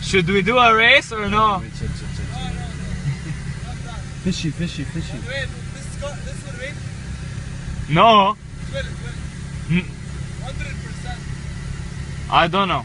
Should we do a race or no? Fishy, fishy, fishy. Wait, this will win. No. It will. 100%. I don't know.